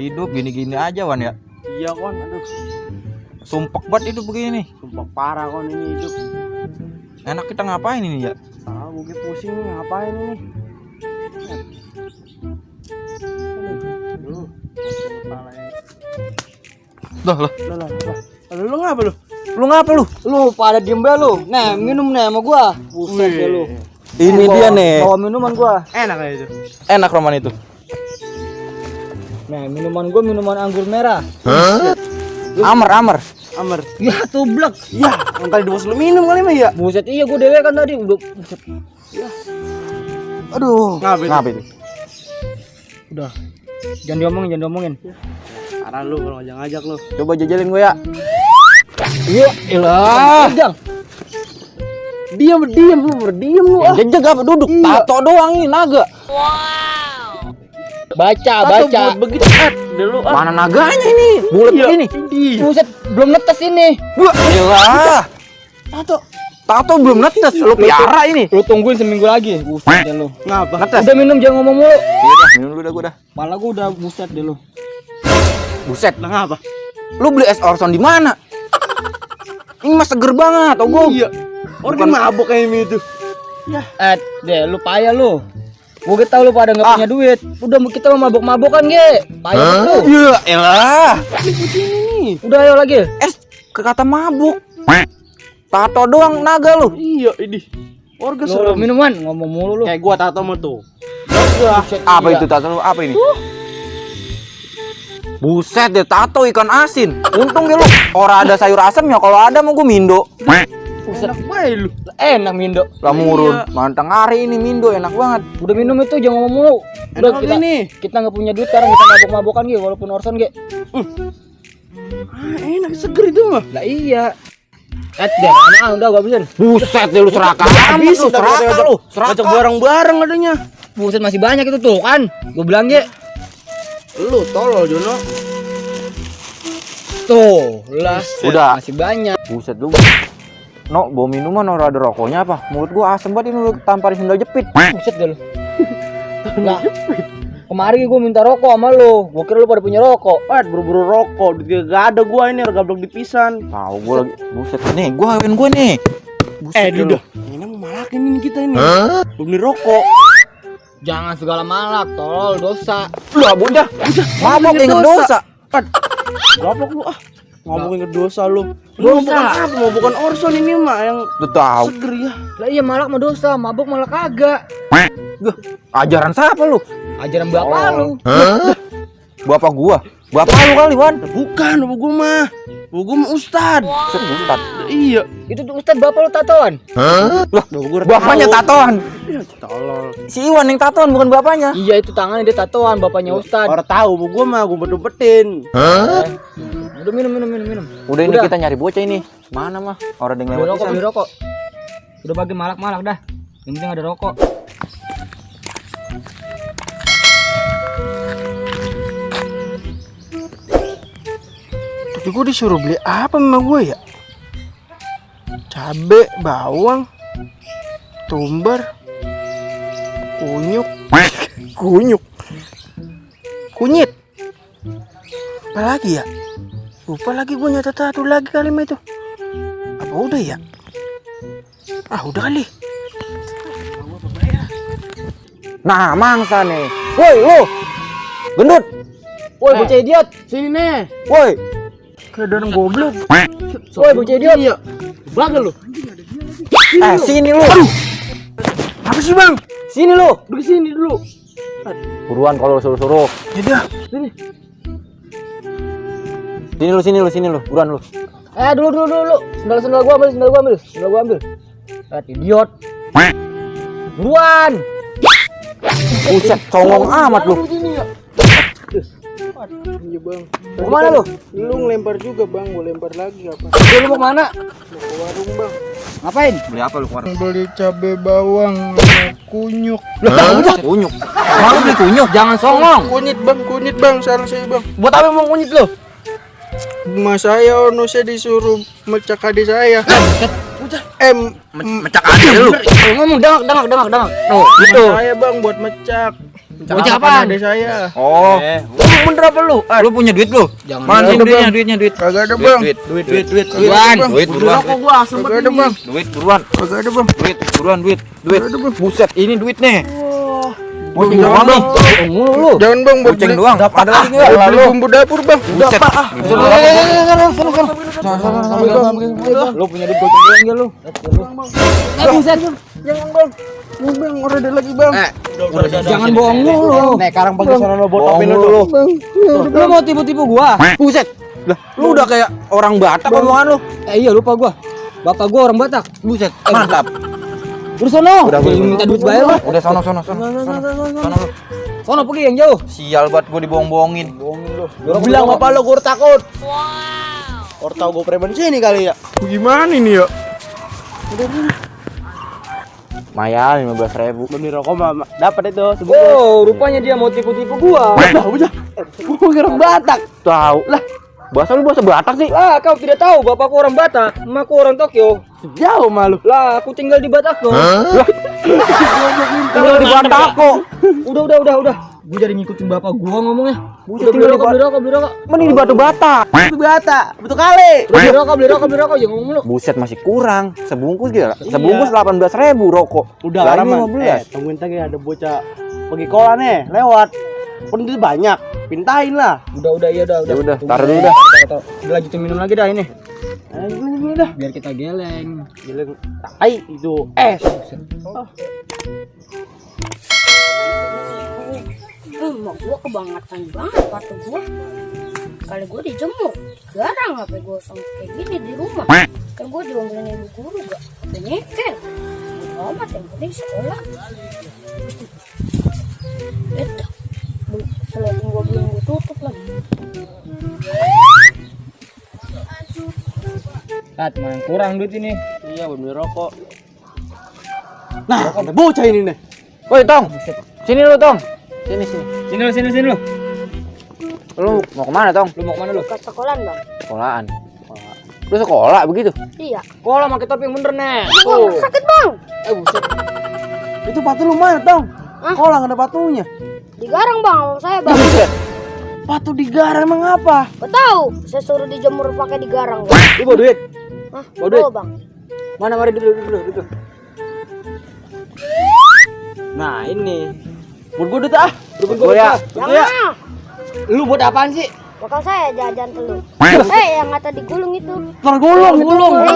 Hidup gini-gini aja Wan ya. Iya Kon, aduh. Sumpek banget hidup begini. Sumpah parah Kon ini hidup. Enak kita ngapain ini ya? Gue pusing nih ngapain ini. Aduh, pusing kepalanya. Loh. Lu ngapa lu? Lu ngapa lu? Lu pada diem be lu. Nah, minum nih sama gua. Buset ya lu. Ini dia nih. Bawa minuman gua. Enak aja itu. Enak Roman itu. Nah, minuman gua minuman anggur merah. Amer. Ya tublek. Ya, yang tadi bos lu minum kali mah ya. Buset iya gua dewe kan tadi udah buset. Aduh. Ngapa itu? Udah. Jangan diomongin. Parah lu kalau ngajak lu. Coba jajalin gue ya. Iya, elah. Jang. Diam lu berdiam lu. Jejak apa duduk? Iya. Tato doang ini naga. Baca. Buat begitu dulu Mana naganya ini? Bulat begini. Buset, belum netes ini. Iyalah. Tato belum netes. Lu piara ini. Lu tungguin seminggu lagi. Buset deh lu. Ngapa? Netes. Udah minum jangan ngomong mulu. Iya dah, minum dulu dah gua dah. Malah gua udah buset deh lu. Buset. Nah ngapa? Lu beli es Orson di mana? Ini mah seger banget, Togo. Iya. Orang mabok kayak ini itu. Deh lu payah lu. Gua tahu lu pada nggak punya duit. Udah kita mau mabok-mabokan ge. Payah lu. Iya, elah. Ini. Udah ayo lagi. Kata mabuk. Tato doang naga lu. Iya, ini. Warga Lu serem. minuman ngomong mulu lu. Kayak gua tato mah tuh. Apa itu tato lu? Apa ini? Buset deh, tato ikan asin. Untung ya lu. Orang ada sayur asemnya, kalau ada mau gua mindo. Buset. Enak bae lu. Enak Mindo. Lah murun. Manteng hari ini mindo enak banget. Udah minum itu jangan ngomong mulu. Udah Enak ini. kita nggak punya duit sekarang kita mabok-mabokan ge walaupun orson ge. Enak seger itu mah. Lah iya. Deh, udah gua habisin. Buset deh lu serakah. Habis lu serakah lu. Ngajak bareng-bareng adanya. Buset masih banyak itu tuh kan. Gua bilang ge. Lu tolol Jono. Tuh, lah. Udah. Masih banyak. Buset lu. No, bawa minuman orang ada rokoknya apa? Mulut gua asem banget ini lu tamparin sendal jepit. Buset deh lu. Nah, kemarin gue minta rokok sama lu. Gua kira lu pada punya rokok. Buru-buru rokok. Gak ada gua ini harga blok dipisan. Tahu gua lagi. Buset nih, gua nih. Buset lu. Ini mau malakin ini kita ini. Belum beli rokok. Jangan segala malak, tolol dosa. Lah bocah. Mabok inget dosa. Goblok lu ah. Ngomongin ke dosa lu. Dosa. Lu bukan apa? Mau bukan Orson ini mah yang Lu tahu. seger ya. Lah iya malak mah dosa, mabuk malah kagak. Ajaran siapa lu? Ajaran bapak lu. Bapak gua. Bapak lu kali, Wan. Bukan, bapak gua mah. Bapak gua mah Ustad. Ustad. Iya. Itu tuh Ustad bapak lu tatoan. Lah, Bapak gua bapaknya tatoan. Iya, tolol. Si Iwan yang tatoan bukan bapaknya. Iya itu tangannya dia tatoan bapaknya Ustad. Orang tahu bapak gua mah gua betul-betin. Udah minum. Udah ini kita nyari bocah ini. Mana mah? Orang yang Beli lewat rokok, pisan. beli rokok. Udah bagi malak-malak dah. Yang penting ada rokok. Tapi gua disuruh beli apa sama gua ya? Cabe, bawang, tumbar, kunyit. Apa lagi ya? Lupa lagi gue nyatet satu lagi kalimat itu. Apa udah ya? Ah udah kali. Nah, mangsa nih. Woi, lu. Gendut. Woi bocah idiot. Sini nih. Woi. Keadaan goblok. Woi bocah idiot. Iya. Bagel lu. Sini lu. Apa sih bang? Sini lu. Udah sini dulu. Buruan kalau suruh-suruh. Yaudah. Sini. Sini lu. Buruan lu. Dulu. Sendal gua ambil. Idiot. Buruan. Buset, congong amat lu. Iya bang. Kemana lu? Lu ngelempar juga bang, gue lempar lagi apa? Lu mau kemana? Mau ke warung bang. Ngapain? Beli apa lu keluar? Beli cabe bawang sama kunyuk. Kunyuk. Mau beli kunyuk? Jangan songong. Kunyit bang, salah saya bang. Buat apa mau kunyit lu? Mas saya saya disuruh mecak adik saya. Mecak aja lu. Ngomong dangak. Tuh, Mas gitu. saya bang buat mecak. Bocah apaan? Ada saya. Oh, Lu bener apa lu? lu punya duit lu? Jangan Mana dulu, sih duit? Kagak ada, Bang. Duit. Buruan. Duit buruan. Rokok gua sempet Kagak ada, ini. Bang. Duit buruan. Kagak ada, Bang. Duit buruan duit. Ada, Bang. Buset, ini duit nih. Bang, Boceng jangan, doang nih. Bohong mulu lu. Jangan, Bang, buat Boceng beli- doang. Ada lagi enggak? buat beli bumbu dapur, Bang. Buset. Lu punya duit goceng doang enggak lu? Buset. Jangan, Bang. Bang, orang ada lagi, Bang. Jangan bohong mulu. Nih, sekarang pergi sana lo buat Bohong mobil lu. lu. Bang. Lu mau tipu-tipu gua? Buset. Lah, lu udah kayak orang Batak omongan lu. Iya lupa gua. Bapak gua orang Batak. Buset. Mantap. Udah sono. Udah, Jangan minta duit bayar lu. Udah sono. Sono lu. Sono pergi yang jauh. Sial banget gua dibohong-bohongin. Gua bilang bapak lo gua takut. Wow. Or tau gua preman sini kali ya. Gimana ini ya? Mayan 15.000. Beli rokok mah dapat itu. Oh, rupanya dia mau tipu-tipu gua. Gua orang Batak. Tahu lah. Bahasa lu bahasa Batak sih. Ah, kau tidak tahu, bapakku orang Batak, emakku orang Tokyo. Jauh malu. Lah, aku tinggal di Batak kok. Tinggal di Batak kok. Udah. Gua jadi ngikutin bapak gua ngomongnya. Udah beli rokok. Mending di Batu Batak. Itu Batak. Betul kali. Beli rokok, jangan ngomong lu. Buset masih kurang. Sebungkus gitu. Sebungkus 18.000 rokok. Udah Lah, lama. ini 15. Tungguin lagi ada bocah pergi kolah nih, lewat. Penduduk banyak. Pintain lah. Udah. Ya udah, Tunggu, taruh dulu dah. Udah lanjutin minum lagi dah ini. Ini dah. Biar kita geleng. Bilang tai itu es. Mak gua kebangetan banget sepatu gua. Kali gua dijemur, garang apa gua sama kayak gini di rumah. Kan gua diomelin ibu guru gak, penyekel. Amat yang penting sekolah. Itu, selain gua belum gua tutup lagi. Tat, mana yang kurang duit ini? Iya, beli rokok. Nah, ada bocah ini nih. Woi, Tong. Sini lu, Tong. Sini. Sini lu. Lu mau kemana, Tong? Lu mau kemana lu? Ke sekolahan bang. Sekolahan. Lu sekolah begitu? Iya. Kola pakai topi yang bener nih. Gua sakit bang. Buset. Itu patu lu mana, Tong? Hah? Kolah nggak ada patunya. Digarang bang sama saya bang. Patu digarang emang apa? Gua tahu, saya suruh dijemur pakai digarang. Lu bawa duit. Hah? Bawa duit? Bawa, bang. Mana mari dulu. Nah, ini. Buat gua duit ah. Gua ya. Jangan. Lu buat apaan sih? Bakal saya jajan telur. yang kata digulung itu. Tergulung.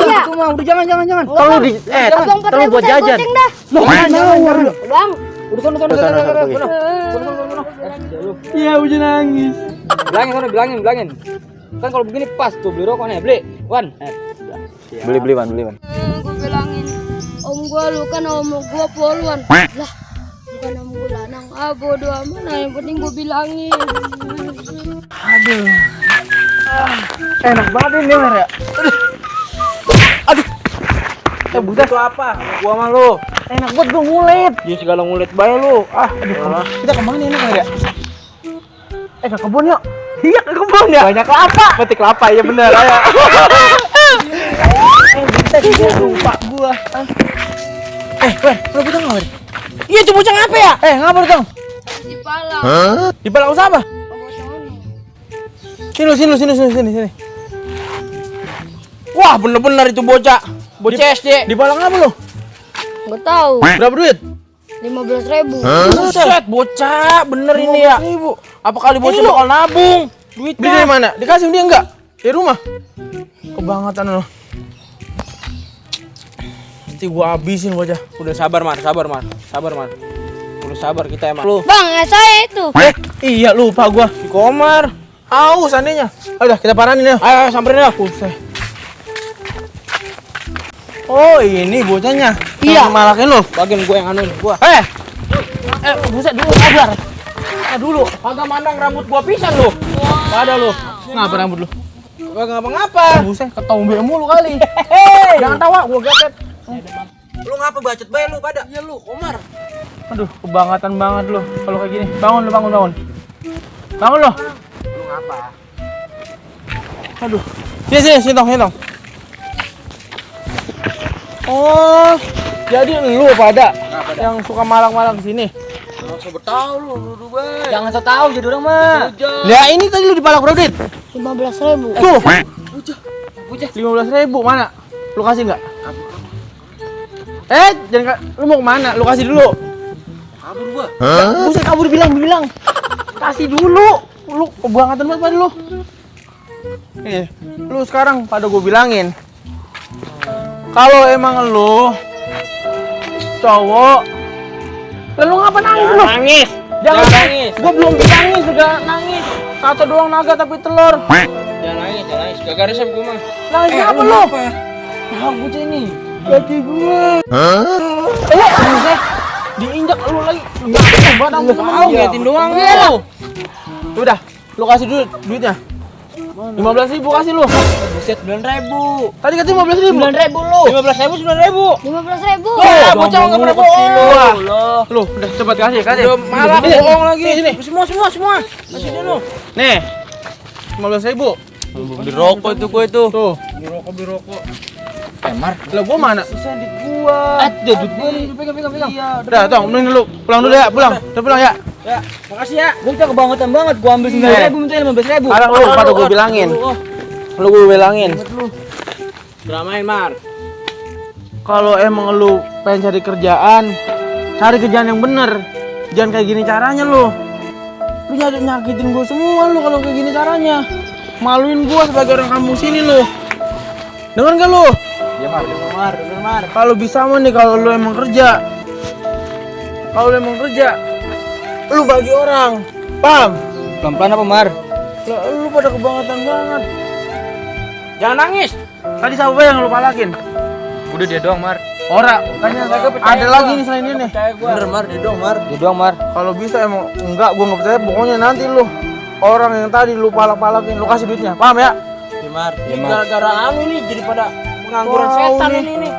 Iya. Itu mah udah jangan. Kalau di Abang kalau buat jajan. dah. Jangan. Bang. Udah sono. Iya, udah nangis. Bilangin. Kan kalau begini pas tuh beli rokok nih, beli. Wan. Beli Wan. Gue bilangin, om gue lu kan om gue poluan. Lah, bukan om gue lanang. Bodo amat, nah yang penting gue bilangin. Enak banget ini, Mer ya. Buset itu apa? Gua sama lu. Enak banget gua ngulit. Dia segala ngulit bae lu. Kita kemana ini, Mer ya? Ke kebun yuk. Iya, ke kebun ya. Banyak kelapa. Petik kelapa, ya benar. Ayo. Bisa dia lupa gua. Lu bocah enggak, Mer? Iya, itu bocah ngapa ya? Ngapa dong? Di palang. Di palang usaha apa? Sini. Wah, bener-bener itu bocah. Bocah SD. Di palang apa lu? Gue tahu. Berapa duit? 15.000. Buset, bocah, bener ini ya. Apa kali bocah bakal nabung? Duitnya. Beli dari mana? Dikasih dia enggak? Di rumah. Kebangetan lo. Nanti gua habisin bocah. Udah sabar, Mar. Udah sabar kita emang. Lu. Bang, ya saya itu. Iya, lupa gua. Si Komar. Seandainya. Udah, kita paranin ya. Ayo samperin ya. Buset. Oh, ini bocahnya. Iya. Malakin lu. Bagian gua yang anuin gua. Buset dulu, sabar. Dulu, kagak mandang rambut gua pisan lu. Ada lu. Ngapa rambut lu? Kagak ngapa-ngapa. Buset, ketombe mulu kali. Jangan tawa, gua gatet. Lu ngapa bacot bae lu pada? Iya lu, Komar. Aduh, kebangetan banget lu kalau kayak gini. Bangun lu. Bangun lu. Lu ngapa? Aduh. Sini tong. Oh, jadi lu pada yang suka malang-malang sini. Sobat tahu lu, Bay. Jangan so tahu jadi orang mah. Lah ini tadi lu dipalak berapa duit? 15.000. Tuh. Bocah 15.000 mana? Lu kasih enggak? Jangan lu mau kemana? Lu kasih dulu. Kabur gua. Buset kabur bilang. Kasih dulu. Lu kebangetan banget pada lu. Lu sekarang pada gue bilangin. Kalau emang lu cowok, lalu ngapa nangis lu? Nangis. Jangan nangis. Gua belum nangis juga nangis. Kata doang naga tapi telur. Jangan nangis. Gak resep gua mah. Nangis apa lu? Nah, bocah ini. Kaki gua. Nangis diinjak lu lagi. Badan gua mau ngeliatin doang lu. Udah, lu kasih dulu duitnya. 15.000 kasih lu. Buset 9.000. Tadi katanya 15.000. 9.000 lu. 15.000 9.000. 15.000. Wah, bocah nggak pernah bohong. Loh. Lu udah cepat kasih. Udah malah bohong lagi. Sini, semua. Kasih dulu. Nih. 15.000. Beli rokok itu gua itu. Tuh. Beli rokok. Mar. Lah gua mana? Susah di gua. Ada duit gua. Pegang. Iya. Udah, tong, mending dulu. Pulang dulu ya, pulang. Udah pulang ya. Ya, makasih ya. Gua udah kebangetan banget. Gua ambil 9.000 minta 15.000. Sekarang lu pada gua bilangin. Lu gua bilangin. Dramain, Mar. Kalau emang lu pengen cari kerjaan yang bener. Jangan kayak gini caranya lu. Lu nyakitin gua semua lu kalau kayak gini caranya. Maluin gua sebagai orang kampung sini lu. Dengar gak lu? Ya, Mar. Kalau bisa mah nih kalau lu emang kerja. Lu bagi orang. Paham? Pelan-pelan apa, Mar? Lah, lu pada kebangetan banget. Jangan nangis. Tadi siapa yang lu palakin? Udah dia doang, Mar. Ora, tanya ada lagi nih selain ini. Bener, Mar. Dia doang, Mar. Kalau bisa emang enggak, gua nggak percaya. Pokoknya nanti lu orang yang tadi lu palak-palakin, lu kasih duitnya. Paham ya? Ya, Mar. Ini gara-gara anu nih jadi pada pengangguran setan ini.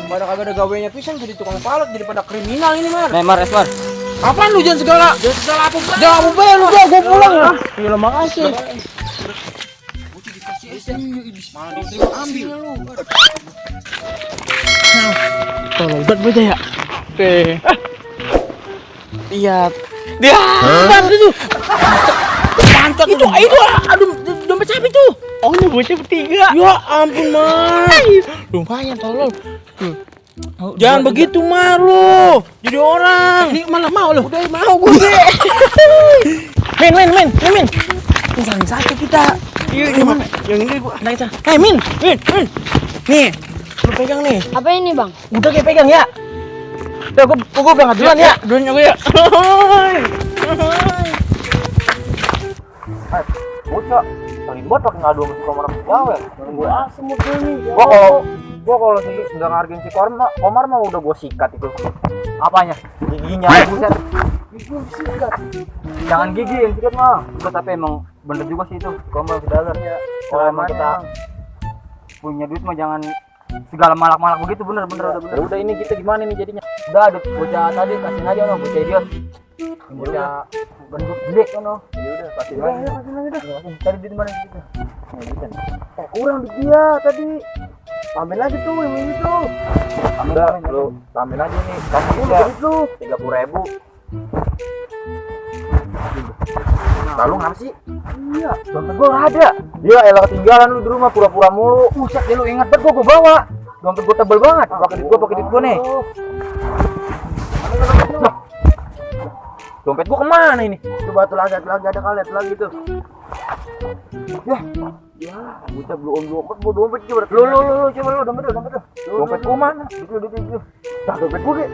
Pada kagak ada gawainya pisan jadi tukang palak, jadi pada kriminal ini, Mar. Nih, Mar, Mar. Apaan lu jangan segala apa? Jangan apa lu gua pulang ya. Iya, makasih. Malah diterima ambil lu. Tolong buat bocah ya. Oke. Lihat. Dia. Itu. Pantat itu. Aduh, dompet siapa itu? Oh, ini bocah bertiga. Ya ampun, Mar. Lumayan tolong. Jangan begitu, Mar, lu. Jadi orang. Ini malah mau lu. Udah mau gue. Min. Jangan sakit kita. Iya, gimana? Yang ini gua naik sana. Min. Nih. Lu pegang nih. Apa ini, Bang? Udah kayak pegang ya. Udah gua berangkat duluan ya. Duluan gue ya. Bocah, paling buat pakai ngadu sama si Komar sama si Jawel. Gua asem begini. Gua kalau sih enggak ngargain si Komar mah udah gua sikat itu. Apanya? Giginya buset. Gigi sikat. Jangan gigi yang sikat mah. Gua tapi emang bener juga sih itu. Komar si Dalar ya. Kalau emang kita punya duit mah jangan segala malak-malak begitu, bener. Udah ini kita gimana nih jadinya? Udah ada bocah tadi kasih aja sama bocah idiot. Bocah gendut gede kan no. Ya udah kasih lagi. Tadi di mana gitu? Kurang di dia tadi. Ambil lagi tuh yang ini tuh. Ambil lu, ambil aja nih. Kamu bisa itu 30.000. Lalu ngapa sih? Iya, dompet gua nggak ada. Dia elah ketinggalan lu di rumah pura-pura mulu. Buset, dia lu ingat banget gua bawa. Dompet gua tebel banget. Pakai duit gua nih. Dompet gua kemana ini? Coba tuh lagi ada kali lagi tuh. Ya, bocah belum gua dompet coba. Lu coba lu dompet. Dompet gua mana? Itu. Nah, dompet gua deh.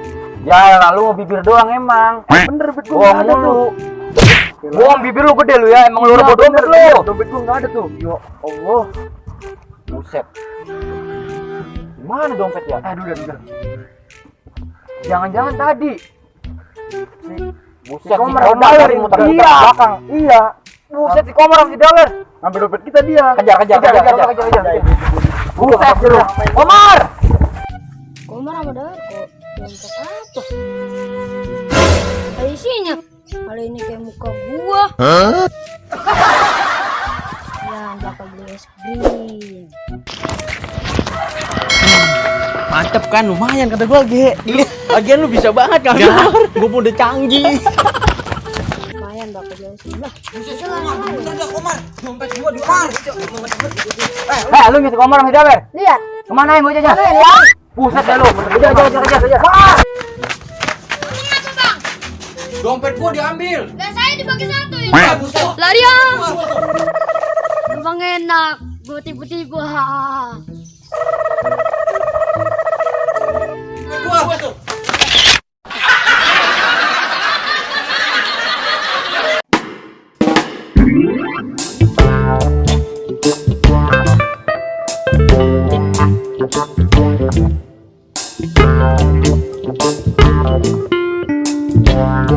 Ya, lalu mau bibir doang emang. Bener dompet gua enggak ada tuh. Bohong bibir lu gede lu ya, emang lu rebut dompet lu. Dompet gua enggak ada tuh. Ya Allah. Buset. Gimana dompet ya? Aduh, udah. Jangan-jangan tadi. Buset, si Komar dari muter belakang. Iya. Buset, si Komar si Dalar. Ngambil dompet kita dia. Kejar. Buset, lu. Komar sama Dalar kok dompet apa? Ada isinya. Kali ini kayak muka gua. Ya, bakal beli es krim. Mantep kan, lumayan kata gua, Ge. Lagian lu bisa banget kan? Gua pun udah canggih. Lumayan bapak jalan sini lah. Lu gitu komar sama Jaber. Lihat. Kemana yang bocahnya? Buset dah lu. Kejar. Dompet gua diambil. Lah saya dibagi satu ini. Lari ya. Bang enak. Gua tipu-tipu. Gua tuh. Thank you.